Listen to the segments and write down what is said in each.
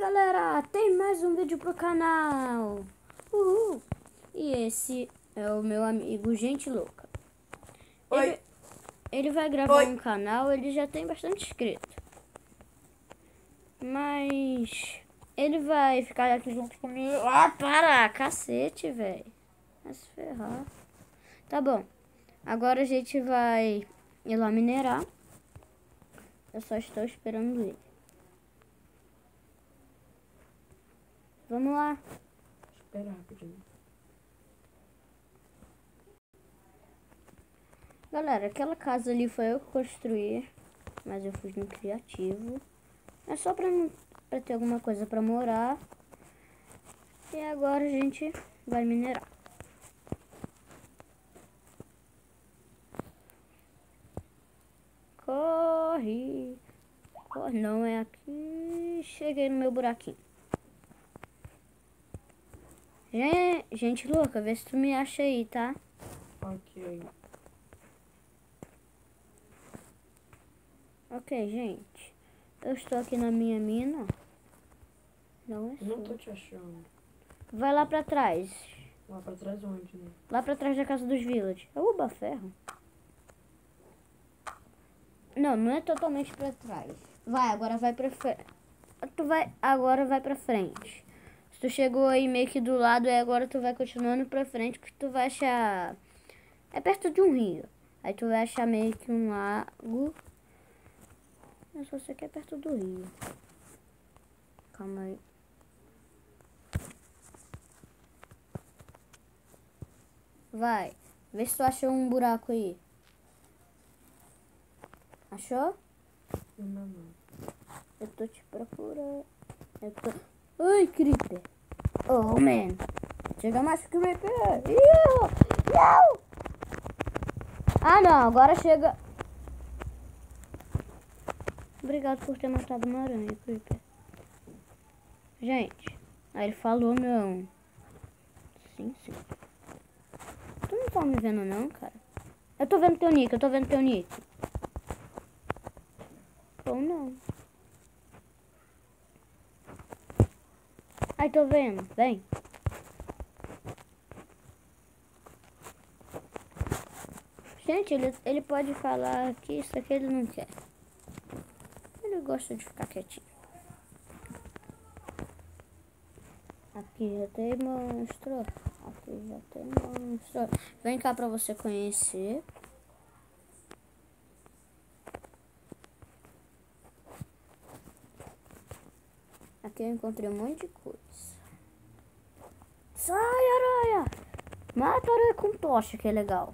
Galera, tem mais um vídeo pro canal. Uhul. E esse é o meu amigo Gente Louca. Oi. Ele vai gravar Oi. um canal, ele já tem bastante inscrito. Mas ele vai ficar aqui junto comigo. Ah, para! Cacete, velho. Vai se ferrar. Tá bom. Agora a gente vai ir lá minerar. Eu só estou esperando ele. Vamos lá. Espera rapidinho. Galera, aquela casa ali foi eu que construí, mas eu fui no criativo. É só pra ter alguma coisa pra morar. E agora a gente vai minerar. Corre. Corre, não é aqui. Cheguei no meu buraquinho. Gente louca, vê se tu me acha aí, tá? Ok. Ok, gente. Eu estou aqui na minha mina. Não é Não sua. tô te achando. Vai lá pra trás. Lá pra trás onde, né? Lá pra trás da casa dos Village. Uba, ferro. Não, não é totalmente pra trás. Vai, agora vai pra frente. Agora vai pra frente. Se tu chegou aí meio que do lado, aí agora tu vai continuando pra frente, que tu vai achar... É perto de um rio. Aí tu vai achar meio que um lago. Eu só sei que é perto do rio. Calma aí. Vai. Vê se tu achou um buraco aí. Achou? Não. Eu tô te procurando. Ai, creeper. Oh, man. Chega mais creeper. Não. Ah, não. Agora chega. Obrigado por ter matado uma aranha, creeper. Gente. Aí ele falou, não. Sim. Tu não tá me vendo, não, cara? Eu tô vendo teu nick, Ou não. Ai, tô vendo. Vem. Gente, ele pode falar que isso aqui ele não quer. Ele gosta de ficar quietinho. Aqui já tem monstro. Vem cá pra você conhecer. Aqui eu encontrei um monte de coisa. Sai, aranha! Mata a aranha com tocha, que é legal.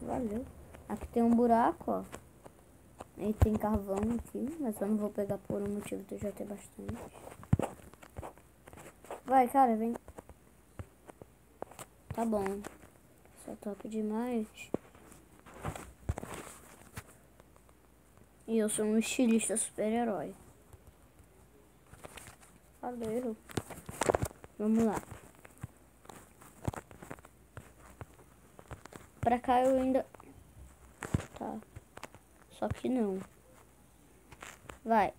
Valeu. Aqui tem um buraco, ó. E tem carvão aqui, mas eu não vou pegar por um motivo de eu já ter bastante. Vai, cara, vem. Tá bom. Só top demais. E eu sou um estilista super-herói. Valeu. Vamos lá. Pra cá eu ainda... Tá. Só que não. Vai.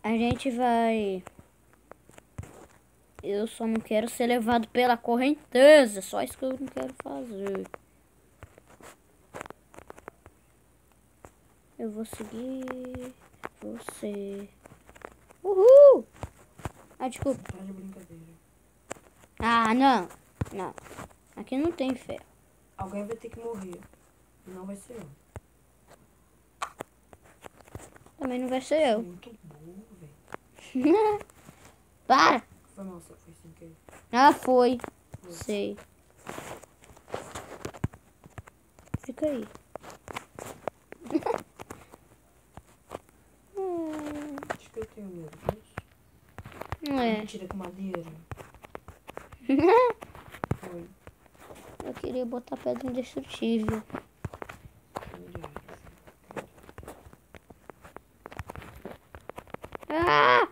A gente vai... Eu só não quero ser levado pela correnteza. Só isso que eu não quero fazer. Eu vou seguir você. Uhul! Ah, desculpa. Tá de brincadeira. Ah, não. Não. Aqui não tem ferro. Alguém vai ter que morrer. E não vai ser eu. Também não vai ser eu. Muito burro, velho. Para! Foi mal, só foi sem querer. Ah, foi. Sei. Fica aí. Acho que eu tenho medo disso. Não é. Mentira com madeira. Foi. Eu queria botar pedra indestrutível. Ah!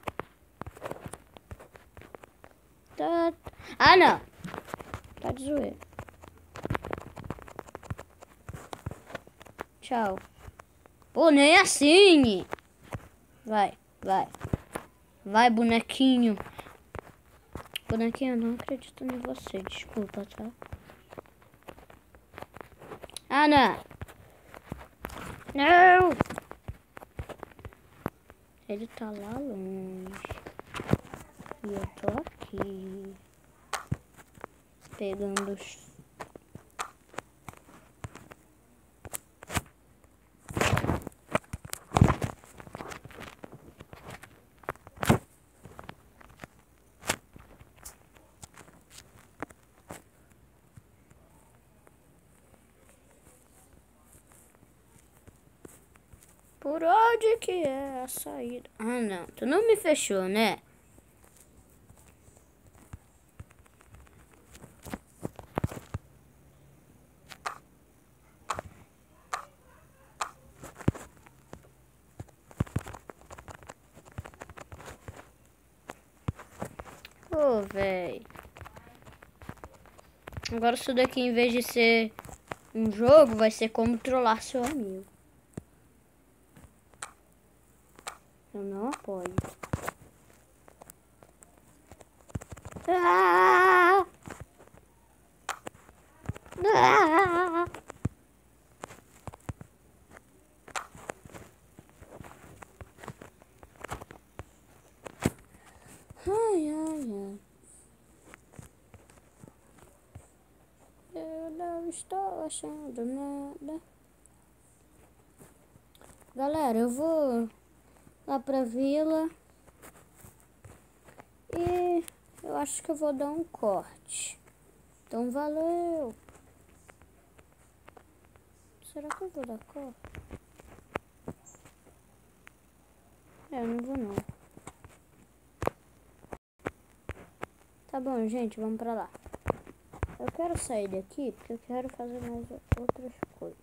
Tá. Ah, não. Tá de zoeira. Tchau. Pô, nem assim. Vai. Vai, bonequinho. Bonequinho, eu não acredito em você. Desculpa, tá? Ana! Não! Ele tá lá longe. E eu tô aqui. Pegando os... Por onde que é a saída? Ah, não. Tu não me fechou, né? Ô, véi. Agora isso daqui, em vez de ser um jogo, vai ser como trollar seu amigo. Eu não apoio. Ah! Ah! Ai, ai, ai. Eu não estou achando nada. Galera, eu vou lá pra vila. E eu acho que eu vou dar um corte. Então, valeu. Será que eu vou dar corte? Eu não vou, não. Tá bom, gente, vamos pra lá. Eu quero sair daqui porque eu quero fazer mais outras coisas.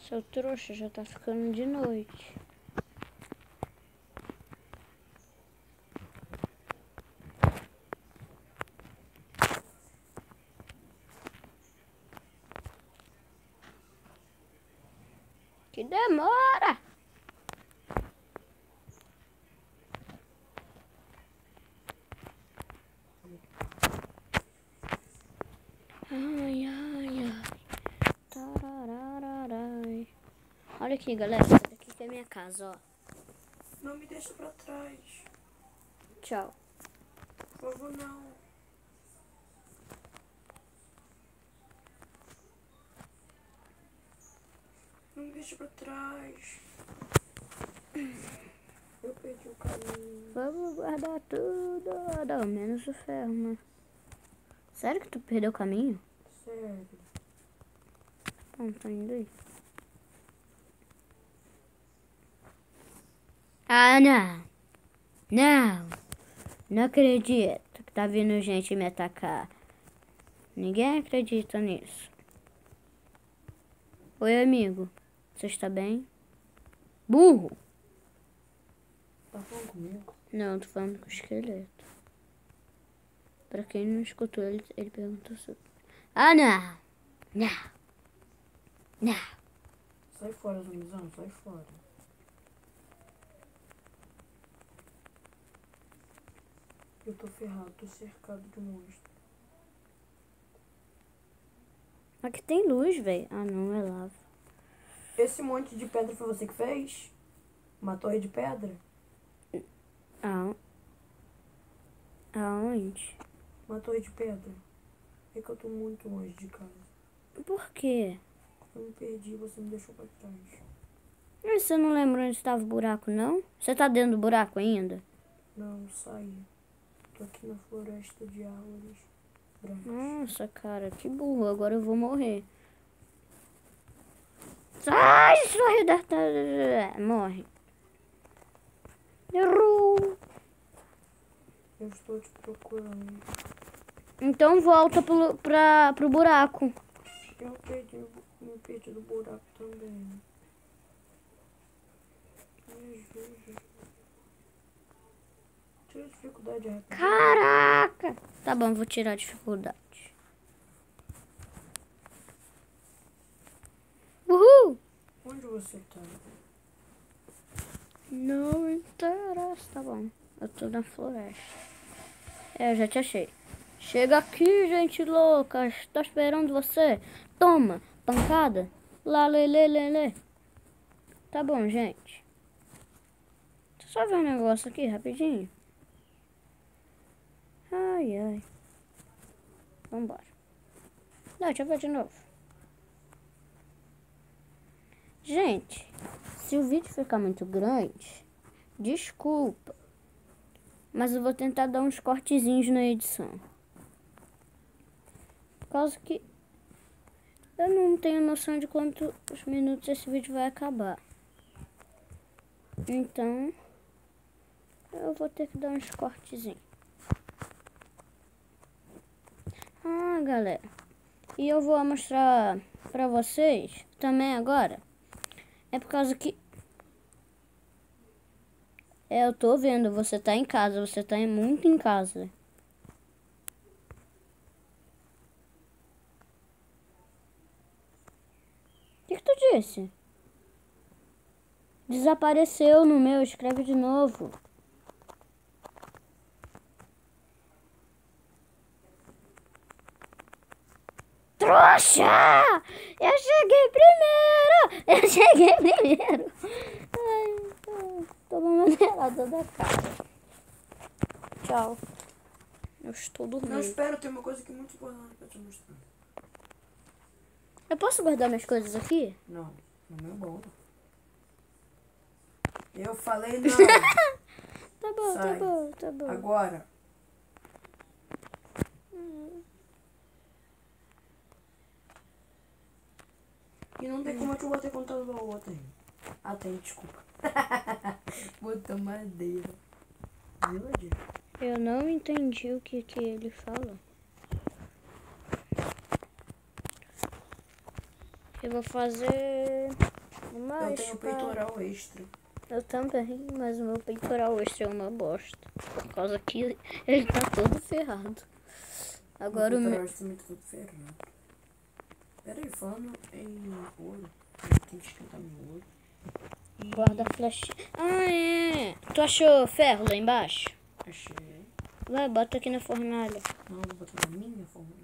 Seu trouxa, já tá ficando de noite. Que demora! Ai, ai, ai. Tarararai. Olha aqui, galera. Essa aqui que é a minha casa, ó. Não me deixa pra trás. Tchau. Por favor, não. Não me deixa pra trás. Eu perdi o caminho. Vamos guardar tudo. Não, menos o ferro, né? Sério que tu perdeu o caminho? Sério. Não, tá indo aí. Ah, não. Não. Não acredito que tá vindo gente me atacar. Ninguém acredita nisso. Oi, amigo. Você está bem? Burro. Tá falando comigo? Não, tô falando com o esqueleto. Pra quem não escutou, ele perguntou sobre... Ah, não. Não. Não. Sai fora, zumbizão. Sai fora. Eu tô ferrado. Tô cercado de monstro. Aqui tem luz, velho. Ah, não, é lava. Esse monte de pedra foi você que fez? Uma torre de pedra? Ah. Aonde? Uma torre de pedra. É que eu tô muito longe de casa. Por quê? Eu me perdi, você me deixou pra trás. Mas você não lembra onde estava o buraco, não? Você tá dentro do buraco ainda? Não, saí. Tô aqui na floresta de árvores brancas. Nossa, cara, que burro. Agora eu vou morrer. Ai, sorriu da... Morre. Errou. Eu estou te procurando. Então volta pro buraco. Eu me perdi do buraco também. dificuldade é rapidinho. Caraca! Tá bom, vou tirar a dificuldade. Uhul! Onde você tá? Não interessa, tá bom. Eu tô na floresta. Eu já te achei. Chega aqui, gente louca. Tô esperando você. Toma, pancada. Lá, lê, lê, lê, lê. Tá bom, gente. Deixa eu só ver um negócio aqui, rapidinho. Ai, ai. Vambora. Não, deixa eu ver de novo. Gente, se o vídeo ficar muito grande, desculpa. Mas eu vou tentar dar uns cortezinhos na edição. Por causa que eu não tenho noção de quantos minutos esse vídeo vai acabar. Então, eu vou ter que dar uns cortezinhos. Ah, galera. E eu vou mostrar pra vocês também agora. É por causa que... eu tô vendo, você tá em casa, você tá muito em casa. O que tu disse? Desapareceu no meu, escreve de novo. Trouxa! Eu cheguei primeiro! Eu cheguei primeiro! Ai, tô maneirada da cara. Tchau. Eu estou Não, dormindo. espera, tem uma coisa aqui muito importante pra te mostrar. Eu posso guardar minhas coisas aqui? Não, no meu bolo. Eu falei não. Tá bom, Sai. tá bom, tá bom. Agora. E não tem como eu te bater contando o outro aí. Ah, tem, desculpa. Botou madeira. Viu, Adir? Eu não entendi o que ele fala. Eu vou fazer uma Eu tenho peitoral extra. Eu também, mas o meu peitoral extra é uma bosta. Por causa que ele tá todo ferrado. Agora o peitoral meu... extra também tá todo ferrado. Pera aí, falando em ouro. Tem que esquentar meu ouro. Guarda a flechinha. Ah, é. Tu achou ferro lá embaixo? Achei. Vai, bota aqui na fornalha. Não, vou botar na minha forma.